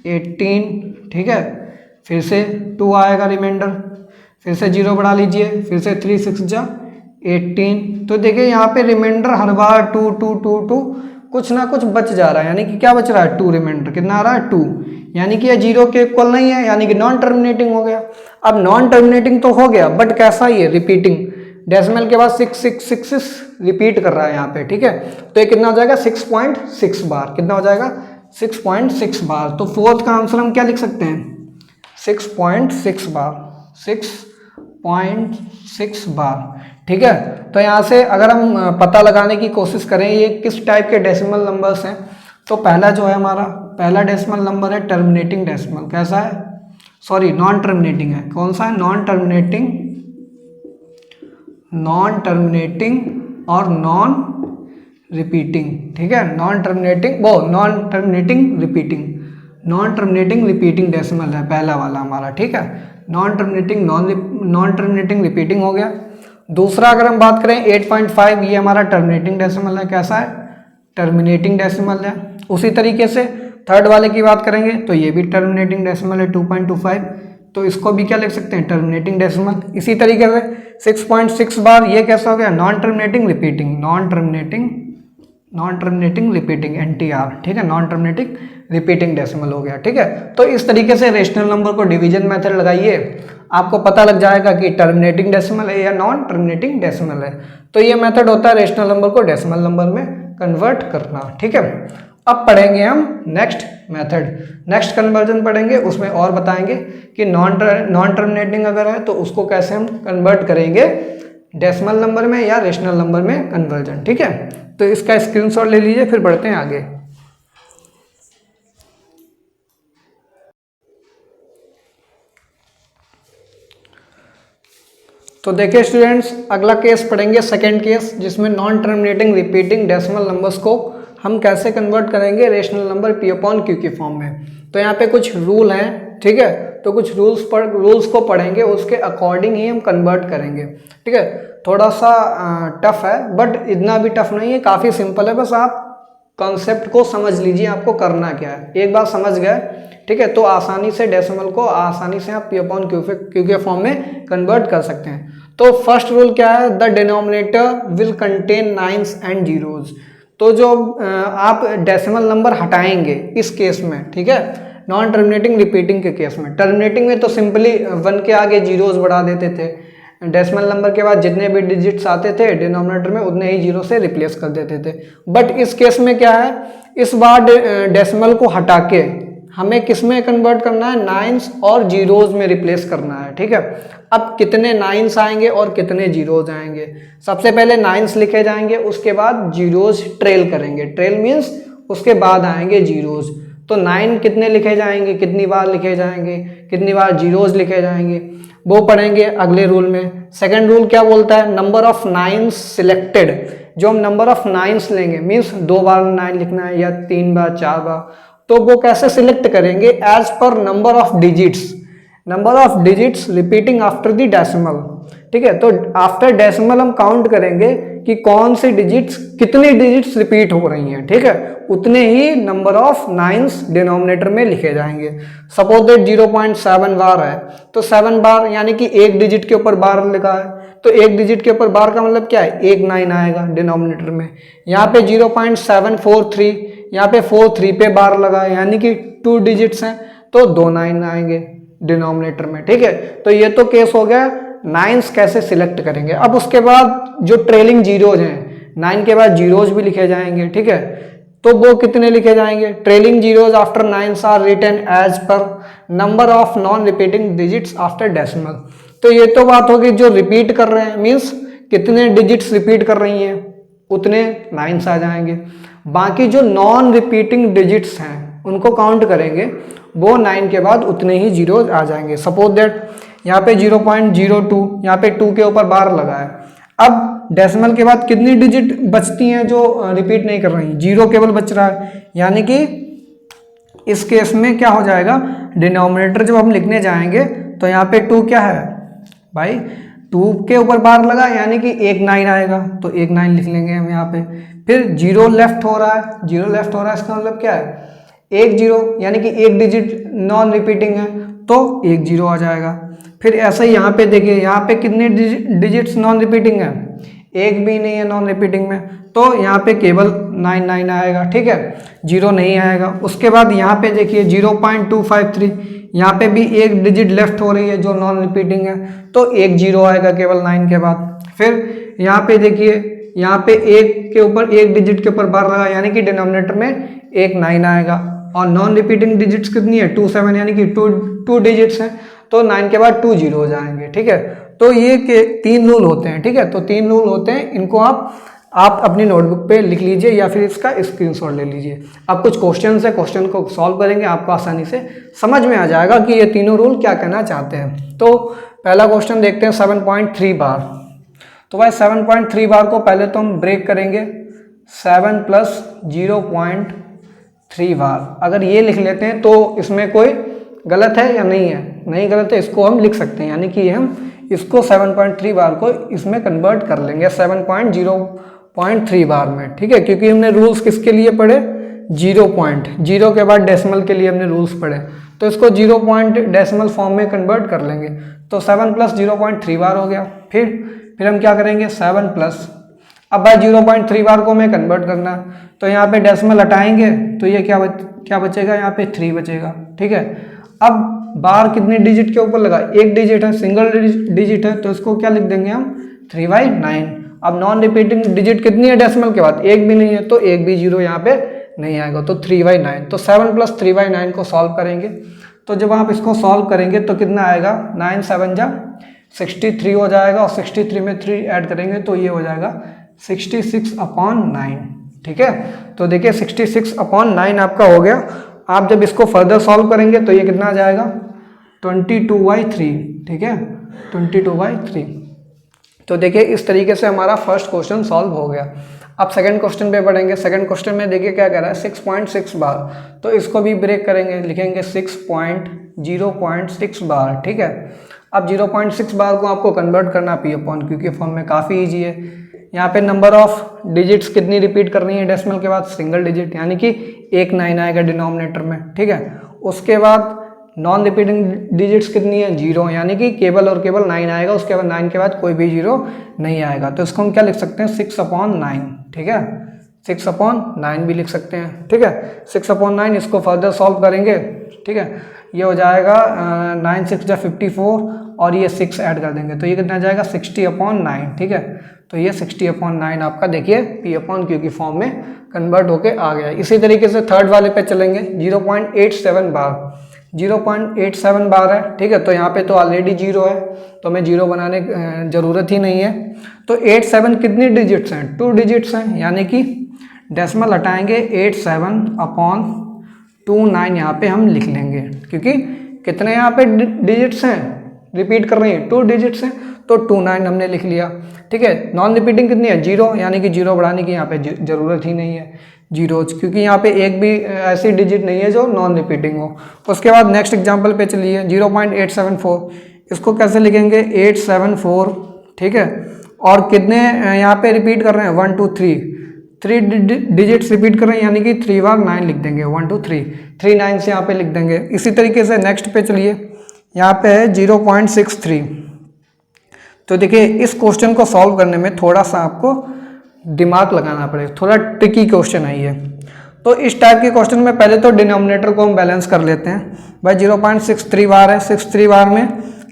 18। ठीक है, फिर से 2 आएगा रिमाइंडर, फिर से 0 बढ़ा लीजिए, फिर से 3 6 जा 18। तो देखिए यहाँ पे रिमाइंडर हर बार 2 2 2 2 कुछ ना कुछ बच जा रहा है, यानी कि क्या बच रहा है, 2 रिमाइंडर कितना आ रहा है, 2, यानी कि ये 0 के इक्वल नहीं है, यानी कि नॉन टर्मिनेटिंग हो गया। अब नॉन टर्मिनेटिंग तो हो गया, बट कैसा ये, रिपीटिंग, डेसिमल के बाद 6 6 6 6 रिपीट कर रहा है यहाँ पे। ठीक है, तो ये कितना हो जाएगा, 6.6 बार। कितना हो जाएगा, 6.6 बार। तो फोर्थ का आंसर हम क्या लिख सकते हैं, 6.6 बार, 6.6 बार। ठीक है, तो यहाँ से अगर हम पता लगाने की कोशिश करें ये किस टाइप के डेसिमल नंबर्स हैं, तो पहला जो है हमारा, पहला डेसिमल नंबर है टर्मिनेटिंग डेसिमल। कैसा है, सॉरी नॉन टर्मिनेटिंग है। कौन सा है, नॉन टर्मिनेटिंग, नॉन टर्मिनेटिंग और नॉन रिपीटिंग। ठीक है, नॉन टर्मिनेटिंग, वो non terminating repeating, non terminating repeating decimal है पहला वाला हमारा। ठीक है, non terminating non terminating repeating हो गया। दूसरा अगर हम बात करें 8.5, ये हमारा टर्मिनेटिंग डेसिमल है। कैसा है, टर्मिनेटिंग डेसिमल है। उसी तरीके से थर्ड वाले की बात करेंगे तो ये भी टर्मिनेटिंग डेसिमल है, 2.25। तो इसको भी क्या लिख सकते हैं, टर्मिनेटिंग डेसिमल। इसी तरीके से 6.6 बार, ये कैसा हो गया, non terminating repeating, non terminating repeating, NTR। ठीक है, नॉन टर्मिनेटिंग रिपीटिंग डेसिमल हो गया। ठीक है, तो इस तरीके से रेशनल नंबर को डिवीजन मेथड लगाइए, आपको पता लग जाएगा कि टर्मिनेटिंग डेसिमल है या नॉन टर्मिनेटिंग डेसिमल है। तो ये मेथड होता है रेशनल नंबर को डेसिमल नंबर में कन्वर्ट करना। ठीक है, अब पढ़ेंगे हम नेक्स्ट मेथड, नेक्स्ट कन्वर्जन पढ़ेंगे, उसमें और बताएंगे कि नॉन टर्मिनेटिंग अगर है तो उसको कैसे हम कन्वर्ट करेंगे डेसिमल नंबर में या रेशनल नंबर में कन्वर्जन। ठीक है, तो इसका स्क्रीनशॉट ले लीजिए, फिर बढ़ते हैं आगे। तो देखिए स्टूडेंट्स, अगला केस पढ़ेंगे, सेकेंड केस, जिसमें non terminating repeating decimal numbers को हम कैसे कन्वर्ट करेंगे रेशनल नंबर P/Q की फॉर्म में। तो यहाँ पे कुछ रूल हैं। ठीक है, तो कुछ रूल्स को पढ़ेंगे, उसके अकॉर्डिंग ही हम कन्वर्ट करेंगे। ठीक है, थोड़ा सा टफ है, बट इतना भी टफ नहीं है, काफ़ी सिंपल है। बस आप कॉन्सेप्ट को समझ लीजिए, आपको करना क्या है। एक बार समझ गए, ठीक है, तो आसानी से डेसिमल को आसानी से आप P/Q के फॉर्म में कन्वर्ट कर सकते हैं। तो फर्स्ट रूल क्या है, the denominator will contain nines and zeros. तो जो आप डेसिमल नंबर हटाएंगे इस केस में, ठीक है, नॉन टर्मिनेटिंग रिपीटिंग के केस में। टर्मिनेटिंग में तो सिंपली 1 के आगे जीरोज बढ़ा देते थे, डेसिमल नंबर के बाद जितने भी डिजिट्स आते थे डिनोमिनेटर में उतने ही जीरो से रिप्लेस कर देते थे। बट इस केस में क्या है, इस बार डेसिमल को हटा के हमें किस में कन्वर्ट करना है, नाइन्स और जीरोज में रिप्लेस करना है, ठीक है। अब कितने नाइन्स आएंगे और कितने जीरोज आएंगे, सबसे पहले नाइन्स लिखे जाएंगे, उसके बाद जीरोज ट्रेल करेंगे। ट्रेल मीन्स उसके बाद आएंगे जीरोज। तो 9 कितने लिखे जाएंगे, कितनी बार लिखे जाएंगे, कितनी बार जीरोज लिखे जाएंगे, वो पढ़ेंगे अगले रूल में। सेकंड रूल क्या बोलता है, नंबर ऑफ नाइन्स सिलेक्टेड। जो हम नंबर ऑफ नाइन्स लेंगे, मीन्स 2 बार 9 लिखना है या 3 बार 4 बार, तो वो कैसे सिलेक्ट करेंगे, as per number of digits. Number of digits repeating after the decimal, ठीक है। तो आफ्टर डेसिमल हम काउंट करेंगे कि कौन सी डिजिट्स, कितनी डिजिट्स रिपीट हो रही हैं, ठीक है, उतने ही नंबर ऑफ नाइन्स डिनोमिनेटर में लिखे जाएंगे। सपोज दैट 0.7 बार है, तो 7 बार यानी कि एक डिजिट के ऊपर बार लिखा है, तो एक डिजिट के ऊपर बार का मतलब क्या है, एक 9 आएगा डिनोमिनेटर में। यहाँ पे 0.743, यहाँ पे 43 पे बार लगा है, यानी कि 2 डिजिट्स हैं, तो 2 9 आएंगे डिनोमिनेटर में, ठीक है। तो ये तो केस हो गया नाइन्स कैसे सिलेक्ट करेंगे। अब उसके बाद जो ट्रेलिंग जीरोज हैं, 9 के बाद जीरोज भी लिखे जाएंगे, ठीक है। तो वो कितने लिखे जाएंगे, trailing zeros after nines are written as per number of non repeating digits after decimal. तो ये तो बात होगी जो रिपीट कर रहे हैं, मीन्स कितने डिजिट्स रिपीट कर रही हैं उतने नाइन्स आ जाएंगे। बाकी जो नॉन रिपीटिंग डिजिट्स हैं उनको काउंट करेंगे, वो 9 के बाद उतने ही जीरोज आ जाएंगे। सपोज दैट यहाँ पे 0.02, यहाँ पे 2 के ऊपर बार लगा है। अब डेसिमल के बाद कितनी डिजिट बचती हैं जो रिपीट नहीं कर रही, 0 केवल बच रहा है, यानी कि इस केस में क्या हो जाएगा, डिनोमिनेटर जब हम लिखने जाएंगे तो यहाँ पे 2 क्या है भाई, 2 के ऊपर बार लगा यानी कि एक 9 आएगा, तो एक 9 लिख लेंगे हम यहाँ पे। फिर 0 लेफ्ट हो रहा है, 0 लेफ्ट हो रहा है, इसका मतलब क्या है, एक 0 यानी कि एक डिजिट नॉन रिपीटिंग है, तो एक 0 आ जाएगा। फिर ऐसा ही यहाँ पे देखिए, यहाँ पे कितने डिजिट्स नॉन रिपीटिंग है, एक भी नहीं है नॉन रिपीटिंग में, तो यहाँ पे केवल 9 9 आएगा, ठीक है, 0 नहीं आएगा। उसके बाद यहाँ पे देखिए 0.253, यहाँ पे भी एक डिजिट लेफ्ट हो रही है जो नॉन रिपीटिंग है, तो एक 0 आएगा केवल 9 के बाद। फिर यहाँ पे देखिए, यहाँ पे एक के ऊपर एक डिजिट के ऊपर बार लगा, यानी कि डिनोमिनेटर में एक 9 आएगा। और नॉन रिपीटिंग डिजिट्स कितनी है, 27, यानी कि 2 डिजिट्स हैं, तो 9 के बाद 2 0 हो जाएंगे, ठीक है। तो ये के 3 रूल होते हैं, ठीक है। तो 3 रूल होते हैं, इनको आप अपनी नोटबुक पे लिख लीजिए या फिर इसका स्क्रीनशॉट ले लीजिए। अब कुछ क्वेश्चन है, क्वेश्चन को सॉल्व करेंगे, आपको आसानी से समझ में आ जाएगा कि ये तीनों रूल क्या कहना चाहते हैं। तो पहला क्वेश्चन देखते हैं, 7.3 बार। तो भाई 7.3 बार को पहले तो हम ब्रेक करेंगे, 7 + 0.3 बार। अगर ये लिख लेते हैं तो इसमें कोई गलत है या नहीं है, नहीं गलत है, इसको हम लिख सकते हैं, यानी कि हम इसको 7.3 बार को इसमें कन्वर्ट कर लेंगे 7.0.3 बार में, ठीक है। क्योंकि हमने रूल्स किसके लिए पढ़े, 0 के बाद डेसिमल के लिए हमने रूल्स पढ़े, तो इसको 0 पॉइंट डेसिमल फॉर्म में कन्वर्ट कर लेंगे। तो 7 + 0.3 बार हो गया। फिर हम क्या करेंगे, 7 प्लस, अब भाई 0.3 बार को हमें कन्वर्ट करना है, तो यहाँ पे डेसिमल हटाएंगे तो ये क्या बचेगा, यहाँ पे 3 बचेगा, ठीक है। अब बार कितने डिजिट के ऊपर लगा, एक डिजिट है, सिंगल डिजिट है, तो इसको क्या लिख देंगे हम, 3/9। अब नॉन रिपीटिंग डिजिट कितनी है डेसिमल के बाद, एक भी नहीं है, तो एक भी 0 यहाँ पे नहीं आएगा, तो 3/9। तो 7 + 3/9 को सॉल्व करेंगे, तो जब आप इसको सॉल्व करेंगे तो कितना आएगा, 9 7 जा 63 हो जाएगा, और 63 में 3 ऐड करेंगे तो ये हो जाएगा 66/9, ठीक है। तो देखिए 66/9 आपका हो गया। आप जब इसको फर्दर सॉल्व करेंगे तो ये कितना आ जाएगा, 22/3, ठीक है, 22/3। तो देखिए इस तरीके से हमारा फर्स्ट क्वेश्चन सॉल्व हो गया। अब सेकंड क्वेश्चन पे पढ़ेंगे। सेकंड क्वेश्चन में देखिए क्या कह रहा है, 6.6 बार, तो इसको भी ब्रेक करेंगे, लिखेंगे 6.0.6 बार, ठीक है। अब 0.6 बार को आपको कन्वर्ट करना P/Q के फॉर्म में, काफ़ी ईजी है। यहाँ पे नंबर ऑफ डिजिट्स कितनी रिपीट करनी है डेसिमल के बाद, सिंगल डिजिट, यानी कि एक 9 आएगा डिनोमिनेटर में, ठीक है। उसके बाद नॉन रिपीटिंग डिजिट्स कितनी है, 0, यानी कि केवल और केवल 9 आएगा, उसके बाद 9 के बाद कोई भी 0 नहीं आएगा। तो इसको हम क्या लिख सकते हैं, 6/9, ठीक है, 6/9 भी लिख सकते हैं, ठीक है, 6/9। इसको फर्दर सॉल्व करेंगे, ठीक है, ये हो जाएगा 9 6 जा 54 और ये 6 ऐड कर देंगे तो ये कितना जाएगा 60/9, ठीक है। तो ये 60/9 आपका देखिए P/Q की फॉर्म में कन्वर्ट होके आ गया। इसी तरीके से थर्ड वाले पे चलेंगे, 0.87 बार, 0.87 बार है, ठीक है। तो यहाँ पे तो ऑलरेडी 0 है तो हमें 0 बनाने ज़रूरत ही नहीं है। तो 87 कितनी डिजिट्स हैं, 2 डिजिट्स हैं, यानी कि डेसिमल हटाएंगे 87/29 यहाँ पे हम लिख लेंगे, क्योंकि कितने यहाँ पे डिजिट्स हैं, रिपीट कर रही हैं, 2 डिजिट्स हैं, तो 29 हमने लिख लिया, ठीक है। नॉन रिपीटिंग कितनी है, 0, यानी कि 0 बढ़ाने की यहाँ पे ज़रूरत ही नहीं है, 0, क्योंकि यहाँ पे एक भी ऐसी डिजिट नहीं है जो नॉन रिपीटिंग हो। उसके बाद नेक्स्ट एग्जांपल पे चलिए, 0.874, इसको कैसे लिखेंगे, 874, ठीक है। और कितने यहाँ पे रिपीट कर रहे हैं, 1 2 3 डिजिट्स रिपीट कर रहे हैं, यानी कि 3 बार 9 लिख देंगे, 1 2 3 3 9 से यहाँ पे लिख देंगे। इसी तरीके से नेक्स्ट पे चलिए, यहाँ पे है 0.63। तो देखिए इस क्वेश्चन को सॉल्व करने में थोड़ा सा आपको दिमाग लगाना पड़ेगा, थोड़ा ट्रिकी क्वेश्चन है ये। तो इस टाइप के क्वेश्चन में पहले तो डिनोमिनेटर को हम बैलेंस कर लेते हैं। भाई 0.63 बार है, 63 बार में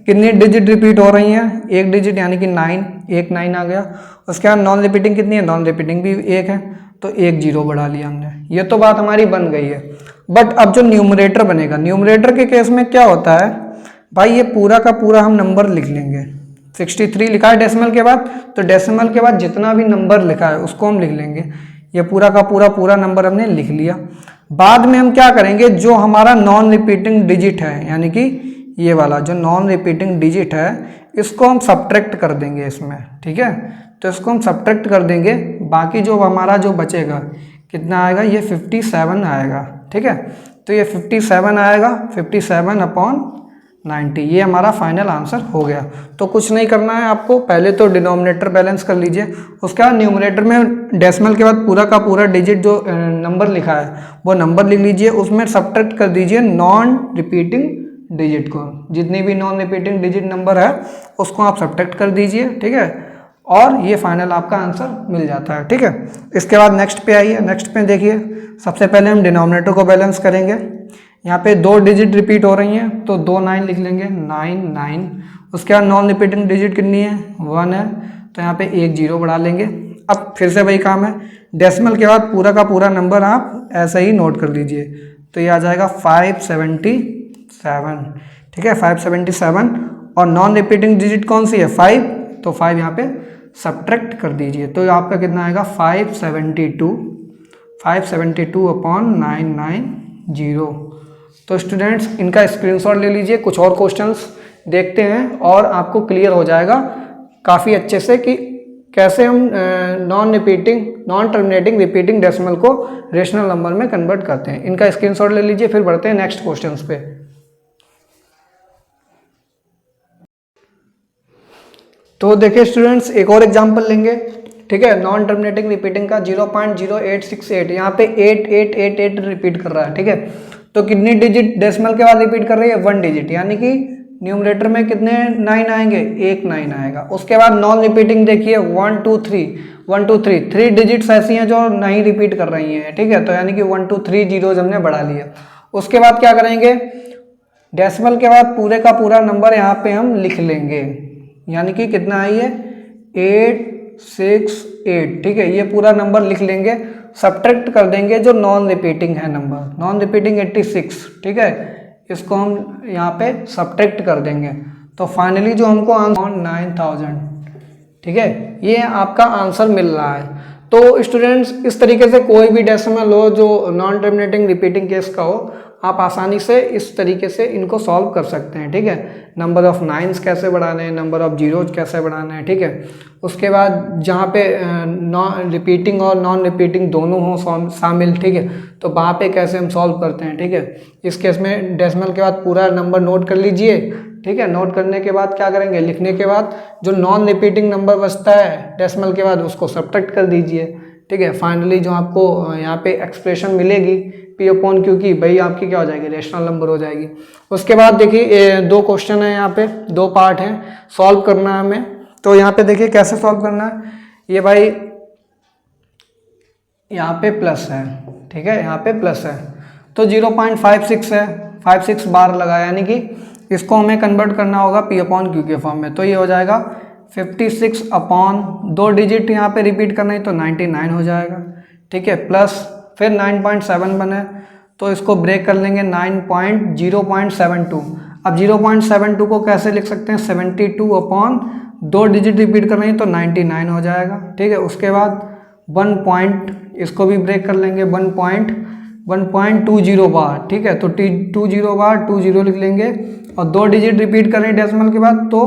कितनी डिजिट रिपीट हो रही हैं, एक डिजिट, यानी कि 9, एक 9 आ गया। उसके बाद नॉन रिपीटिंग कितनी है, नॉन रिपीटिंग भी एक है, तो एक 0 बढ़ा लिया हमने, ये तो बात हमारी बन गई है। बट अब जो न्यूमरेटर बनेगा, न्यूमरेटर के केस में क्या होता है भाई, ये पूरा का पूरा हम नंबर लिख लेंगे। 63 लिखा है डेसिमल के बाद, तो डेसिमल के बाद जितना भी नंबर लिखा है उसको हम लिख लेंगे। ये पूरा का पूरा नंबर हमने लिख लिया। बाद में हम क्या करेंगे, जो हमारा नॉन रिपीटिंग डिजिट है, यानी कि ये वाला जो नॉन रिपीटिंग डिजिट है, इसको हम सब्ट्रैक्ट कर देंगे इसमें, ठीक है। तो इसको हम सब्ट्रैक्ट कर देंगे, बाकी जो हमारा जो बचेगा कितना आएगा, ये 57 आएगा, ठीक है। तो ये 57 आएगा, 57/90, ये हमारा फाइनल आंसर हो गया। तो कुछ नहीं करना है आपको, पहले तो डिनोमिनेटर बैलेंस कर लीजिए, उसके बाद न्यूमरेटर में डेसिमल के बाद पूरा का पूरा डिजिट जो नंबर लिखा है वो नंबर लिख लीजिए, उसमें सब्ट्रैक्ट कर दीजिए नॉन रिपीटिंग डिजिट को, जितनी भी नॉन रिपीटिंग डिजिट नंबर है उसको आप सब्ट्रैक्ट कर दीजिए, ठीक है। और ये फाइनल आपका आंसर मिल जाता है, ठीक है। इसके बाद नेक्स्ट पे आइए, नेक्स्ट पे देखिए, सबसे पहले हम डिनोमिनेटर को बैलेंस करेंगे। यहाँ पे 2 डिजिट रिपीट हो रही हैं, तो 2 9 लिख लेंगे, 9 9। उसके बाद नॉन रिपीटिंग डिजिट कितनी है, 1 है, तो यहाँ पे एक 0 बढ़ा लेंगे। अब फिर से वही काम है, डेसिमल के बाद पूरा का पूरा नंबर आप ऐसे ही नोट कर लीजिए, तो ये आ जाएगा 577, ठीक है, 577। और नॉन रिपीटिंग डिजिट कौन सी है, 5, तो 5 यहाँ पे सब्ट्रैक्ट कर दीजिए, तो आपका कितना आएगा 572/990। तो स्टूडेंट्स इनका स्क्रीनशॉट ले लीजिए, कुछ और क्वेश्चंस देखते हैं और आपको क्लियर हो जाएगा काफ़ी अच्छे से कि कैसे हम नॉन टर्मिनेटिंग रिपीटिंग डेसिमल को रेशनल नंबर में कन्वर्ट करते हैं। इनका स्क्रीनशॉट ले लीजिए, फिर बढ़ते हैं नेक्स्ट क्वेश्चंस पे। तो देखिए स्टूडेंट्स एक और एग्जांपल लेंगे, ठीक है, नॉन टर्मिनेटिंग रिपीटिंग का 0.0868, यहाँ पे 8888 रिपीट कर रहा है, ठीक है। तो कितनी डिजिट डेसिमल के बाद रिपीट कर रही है, 1 डिजिट, यानी कि न्यूमरेटर में कितने 9 आएंगे, एक 9 आएगा। उसके बाद नॉन रिपीटिंग देखिए 1 2 3 3 डिजिट्स ऐसी हैं जो नहीं रिपीट कर रही हैं, ठीक है, तो यानी कि 1 2 3 जीरोज हमने बढ़ा लिया। उसके बाद क्या करेंगे, डेसिमल के बाद पूरे का पूरा नंबर यहाँ पे हम लिख लेंगे, यानी कि कितना है ये 868, ठीक है, ये पूरा नंबर लिख लेंगे। सब्ट्रैक्ट कर देंगे जो नॉन रिपीटिंग है नंबर, नॉन रिपीटिंग 86, ठीक है, इसको हम यहाँ पे सब्ट्रैक्ट कर देंगे, तो फाइनली जो हमको आंसर 9000, ठीक है, ये आपका आंसर मिल रहा है। तो स्टूडेंट्स इस तरीके से कोई भी डेसिमल हो जो नॉन टर्मिनेटिंग रिपीटिंग केस का हो, आप आसानी से इस तरीके से इनको सॉल्व कर सकते हैं, ठीक है। नंबर ऑफ 9s कैसे बढ़ाने हैं, नंबर ऑफ जीरोज कैसे बढ़ाना है, ठीक है। उसके बाद जहाँ पे नॉन रिपीटिंग और नॉन रिपीटिंग दोनों हों शामिल, ठीक है, तो वहाँ पे कैसे हम सॉल्व करते हैं, ठीक है। इस केस में डेसिमल के बाद पूरा नंबर नोट कर लीजिए, ठीक है। नोट करने के बाद क्या करेंगे, लिखने के बाद जो नॉन रिपीटिंग नंबर बचता है डेसिमल के बाद उसको सब्ट्रैक्ट कर दीजिए, ठीक है। फाइनली जो आपको यहाँ पे एक्सप्रेशन मिलेगी पी अपॉन क्यू की, वही आपकी क्या हो जाएगी, रेशनल नंबर हो जाएगी। उसके बाद देखिए 2 क्वेश्चन है, यहाँ पे 2 पार्ट हैं, सॉल्व करना है हमें। तो यहाँ पे देखिए कैसे सॉल्व करना है। ये भाई यहाँ पे प्लस है, ठीक है, यहाँ पे प्लस है, तो 0.56 है, 56 बार लगा, यानी कि इसको हमें कन्वर्ट करना होगा पी अपॉन क्यू के फॉर्म में। तो ये हो जाएगा 56 अपॉन 2 डिजिट यहाँ पे रिपीट करना है तो 99 हो जाएगा, ठीक है, प्लस फिर 9.7 बने तो इसको ब्रेक कर लेंगे 0.72। अब 0.72 को कैसे लिख सकते हैं, 72 अपॉन 2 डिजिट रिपीट कर रहे हैं तो 99 हो जाएगा, ठीक है। उसके बाद 1 पॉइंट, इसको भी ब्रेक कर लेंगे 1.20 बार, ठीक है, तो 20 बार 20 लिख लेंगे और 2 डिजिट रिपीट कर रहे हैं डेसिमल के बाद तो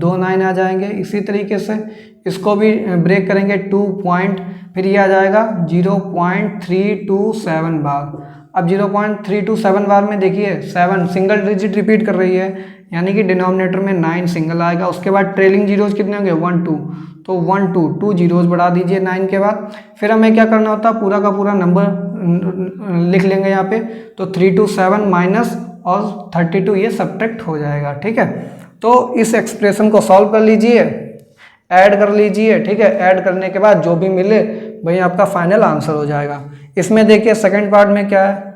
2 9 आ जाएंगे। इसी तरीके से इसको भी ब्रेक करेंगे 2 पॉइंट, फिर ये आ जाएगा 0.327 बार। अब 0.327 बार में देखिए 7 सिंगल डिजिट रिपीट कर रही है, यानी कि डिनोमिनेटर में 9 सिंगल आएगा। उसके बाद ट्रेलिंग जीरोज कितने होंगे, 1 2, तो 1 2 2 जीरोज बढ़ा दीजिए 9 के बाद। फिर हमें क्या करना होता है, पूरा का पूरा नंबर लिख लेंगे यहाँ पे, तो 327 माइनस और 32 ये सब्ट्रैक्ट हो जाएगा, ठीक है। तो इस एक्सप्रेशन को सॉल्व कर लीजिए, ऐड कर लीजिए, ठीक है। ऐड करने के बाद जो भी मिले वही आपका फाइनल आंसर हो जाएगा। इसमें देखिए सेकंड पार्ट में क्या है,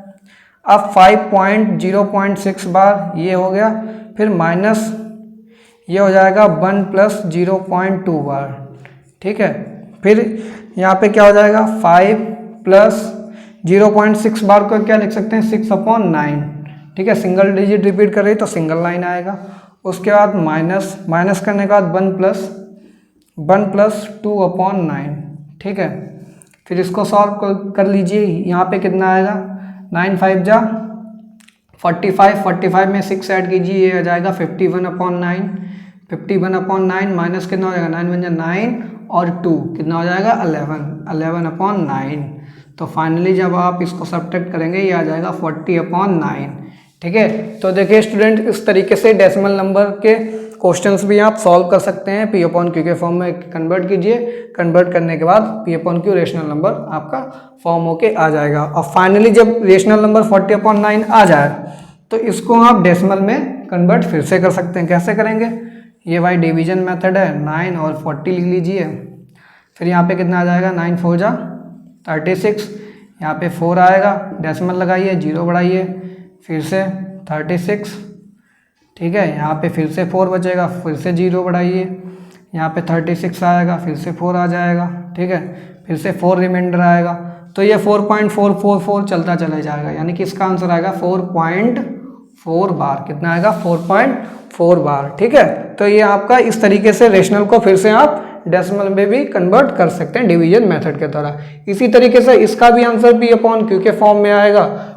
अब 5.0.6 बार ये हो गया, फिर माइनस ये हो जाएगा 1 + 0.2 बार, ठीक है। फिर यहाँ पे क्या हो जाएगा, 5 + 0.6 बार को क्या लिख सकते हैं, 6/9, ठीक है, सिंगल डिजिट रिपीट कर रही तो सिंगल लाइन आएगा। उसके बाद माइनस करने के बाद 1 + 2/9, ठीक है। फिर इसको सॉल्व कर लीजिए, यहाँ पे कितना आएगा, 9 5 जा 45, 45 में 6 ऐड कीजिए, ये आ जाएगा 51/9, 51/9 माइनस कितना हो जाएगा, 9 1 9 और 2 कितना हो जाएगा 11/9। तो फाइनली जब आप इसको सब्ट्रैक्ट करेंगे ये आ जाएगा 40/9, ठीक है। तो देखिए स्टूडेंट, इस तरीके से डेसिमल नंबर के क्वेश्चंस भी आप सॉल्व कर सकते हैं, पी अपॉन क्यू के फॉर्म में कन्वर्ट कीजिए, कन्वर्ट करने के बाद P upon Q rational number आपका फॉर्म होके आ जाएगा। और फाइनली जब रेशनल नंबर 40/9 आ जाए तो इसको आप डेसिमल में कन्वर्ट फिर से कर सकते हैं। कैसे करेंगे, ये भाई डिवीजन मेथड है, 9 और 40 लिख लीजिए। फिर यहाँ पे कितना आ जाएगा, 9 4 जा 36, यहाँ पे 4 आएगा, डेसिमल लगाइए, 0 बढ़ाइए, फिर से 36, ठीक है। यहाँ पे फिर से 4 बचेगा, फिर से 0 बढ़ाइए, यहाँ पे 36 आएगा, फिर से 4 आ जाएगा, ठीक है, फिर से 4 रिमाइंडर आएगा, तो ये 4.444 चलता चला जाएगा, यानी कि इसका आंसर आएगा 4.4 बार। कितना आएगा, 4.4 बार, ठीक है। तो ये आपका इस तरीके से रेशनल को फिर से आप डेसिमल में भी कन्वर्ट कर सकते हैं डिवीजन मेथड के द्वारा। इसी तरीके से इसका भी आंसर पी अपॉन क्यू के फॉर्म में आएगा।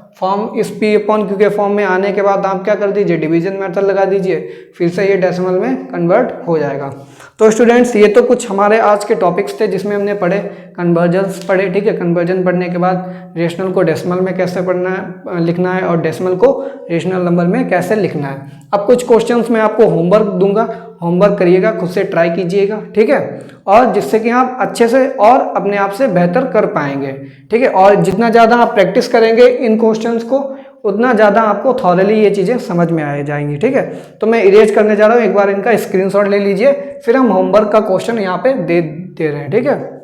इस पी अपॉन क्यू के फॉर्म में आने के बाद आप क्या कर दीजिए, डिवीजन मेथड लगा दीजिए, फिर से ये डेसिमल में कन्वर्ट हो जाएगा। तो स्टूडेंट्स, ये तो कुछ हमारे आज के टॉपिक्स थे जिसमें हमने पढ़े, कन्वर्जन्स पढ़े, ठीक है। कन्वर्जन पढ़ने के बाद रेशनल को डेसिमल में कैसे पढ़ना है, लिखना है, और डेसिमल को रेशनल नंबर में कैसे लिखना है। अब कुछ क्वेश्चंस मैं आपको होमवर्क दूंगा, होमवर्क करिएगा, खुद से ट्राई कीजिएगा, ठीक है, और जिससे कि आप अच्छे से और अपने आप से बेहतर कर पाएंगे, ठीक है। और जितना ज़्यादा आप प्रैक्टिस करेंगे इन क्वेश्चंस को, उतना ज़्यादा आपको थॉरली ये चीज़ें समझ में आ जाएंगी, ठीक है। तो मैं इरेज करने जा रहा हूँ, एक बार इनका स्क्रीनशॉट ले लीजिए, फिर हम होमवर्क का क्वेश्चन यहाँ पे दे रहे हैं, ठीक है।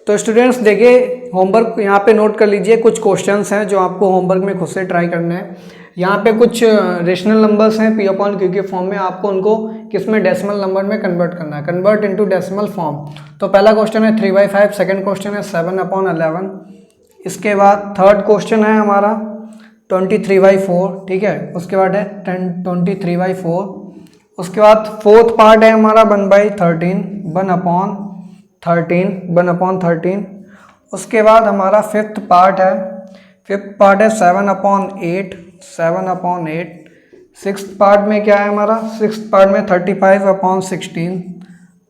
तो स्टूडेंट्स देखिए, होमवर्क यहाँ पे नोट कर लीजिए, कुछ क्वेश्चंस हैं जो आपको होमवर्क में खुद से ट्राई करने हैं। यहाँ पे कुछ रेशनल नंबर्स हैं पी अपॉन क्यू के फॉर्म में, आपको उनको किस में, डेसिमल नंबर में कन्वर्ट करना है, कन्वर्ट इनटू डेसिमल फॉर्म। तो पहला क्वेश्चन है 3/5, सेकंड क्वेश्चन है 7/11, इसके बाद थर्ड क्वेश्चन है हमारा 23/4, ठीक है, उसके बाद है 23/4, उसके बाद फोर्थ पार्ट है हमारा 1/13, 1/13, उसके बाद हमारा फिफ्थ पार्ट है 7/8, 7/8, सिक्स्थ पार्ट में क्या है हमारा, सिक्स्थ पार्ट में 35/16,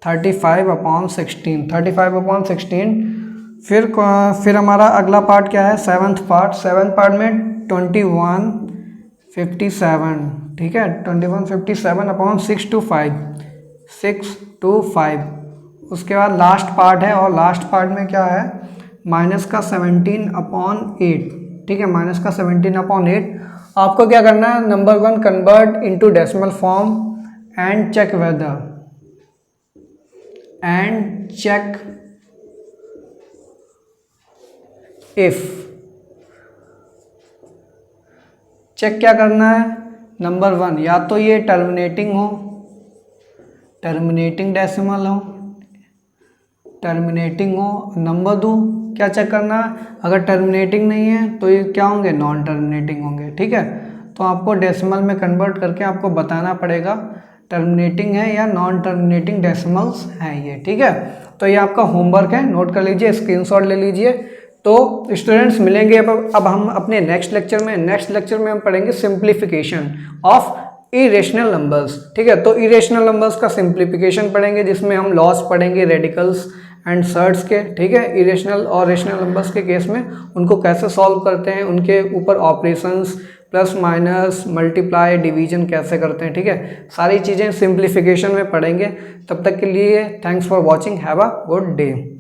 35/16, फिर हमारा अगला पार्ट क्या है, सेवन्थ पार्ट में 21/57, ठीक है, 21/57/6 to 5, उसके बाद लास्ट पार्ट है, और लास्ट पार्ट में क्या है, माइनस का 17/8, ठीक है, माइनस का 17/8। आपको क्या करना है, number 1 convert into decimal form and check whether if, check क्या करना है, नंबर 1 या तो ये टर्मिनेटिंग हो, टर्मिनेटिंग डेसिमल हो, टर्मिनेटिंग हो। नंबर 2 क्या चेक करना है, अगर टर्मिनेटिंग नहीं है तो ये क्या होंगे, नॉन टर्मिनेटिंग होंगे, ठीक है। तो आपको डेसिमल में कन्वर्ट करके आपको बताना पड़ेगा टर्मिनेटिंग है या नॉन टर्मिनेटिंग डेसिमल्स हैं ये, ठीक है। तो ये आपका होमवर्क है, नोट कर लीजिए, स्क्रीनशॉट ले लीजिए। तो स्टूडेंट्स मिलेंगे अब हम अपने नेक्स्ट लेक्चर में हम पढ़ेंगे सिंप्लीफिकेशन ऑफ इरेशनल नंबर्स, ठीक है। तो इरेशनल नंबर्स का सिंप्लीफिकेशन पढ़ेंगे, जिसमें हम लॉस पढ़ेंगे रेडिकल्स एंड सर्ड्स के, ठीक है। इरेशनल और रेशनल नंबर्स के केस में उनको कैसे सॉल्व करते हैं, उनके ऊपर operations, plus minus, multiply, division कैसे करते हैं, ठीक है। सारी चीज़ें सिंप्लीफिकेशन में पढ़ेंगे। तब तक के लिए thanks for watching, have a good day.